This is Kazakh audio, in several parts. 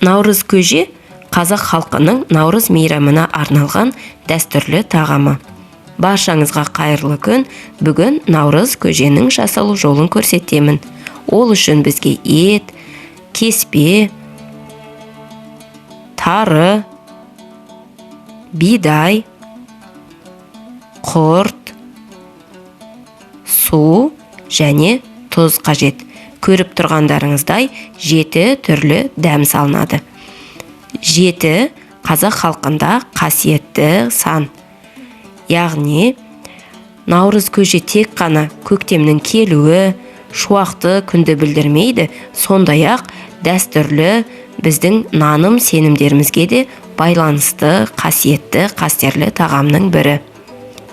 Наурыз көже қазақ халқының наурыз мейрамына арналған дәстүрлі тағамы. Баршаңызға қайырлы күн. Бүгін наурыз көженің жасалу жолын көрсетемін. Ол үшін бізге ет, кеспе, тары, бидай, құрт, су және тұз қажет. Көріп тұрғандарыңыздай 7 түрлі дәм салынады. 7 қазақ халқында қасиетті сан. Яғни, наурыз көже тек қана көктемнің келуі, шуақты күнді білдірмейді, сондай-ақ дәстүрлі біздің наным сенімдерімізге де байланысты қасиетті қастерлі тағамның бірі.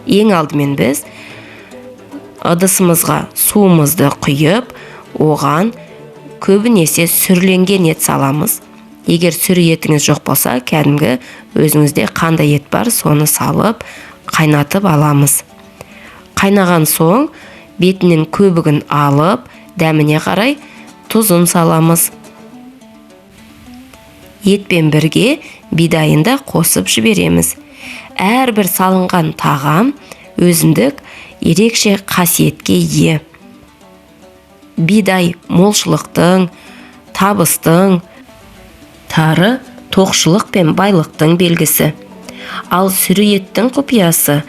Ең алдымен біз ыдысымызға суымызды құйып, оған көбінесе сүрленген ет саламыз. Егер сүр етіңіз жоқ болса, кәдімгі өзіңізде қандай ет бар, соны салып, қайнатып аламыз. Қайнаған соң, бетінің көбігін алып, дәміне қарай тұзын саламыз. Етпен бірге бидайын да қосып жібереміз. Әрбір салынған тағам өзіндік ерекше қасиетке ие. Бидай молшылықтың, табыстың, тары тоқшылық пен байлықтың белгісі. Ал сүрі еттің құпиясы,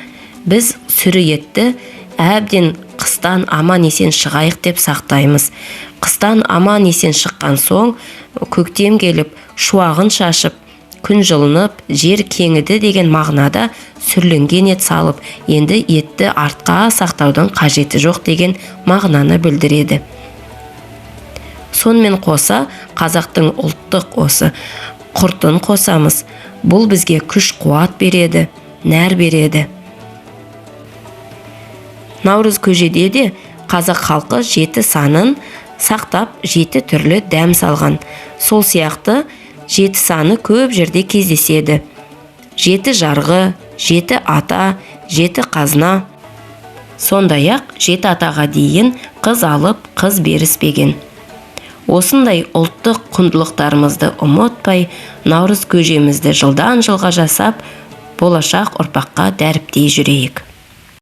біз сүрі етті әбден қыстан аман есен шығайық деп сақтаймыз. Қыстан аман есен шыққан соң, көктем келіп, шуағын шашып, күн жылынып, жер кеңіді деген мағынада сүрленген ет салып, енді етті артқа сақтаудың қажеті жоқ деген мағынаны білдіреді. Сонымен қоса, қазақтың ұлттық осы құртын қосамыз. Бұл бізге күш қуат береді, нәр береді. Наурыз көжеде де қазақ халқы 7 санын сақтап 7 түрлі дәм салған. Сол сияқты 7 саны көп жерде кездеседі. 7 жарғы, 7 ата, 7 қазына. Сондай-ақ 7 атаға дейін қыз алып, қыз беріспеген. Осындай ұлттық құндылықтарымызды ұмытпай, наурыз көжемізді жылдан жылға жасап, болашақ ұрпаққа дәріптей жүрейік.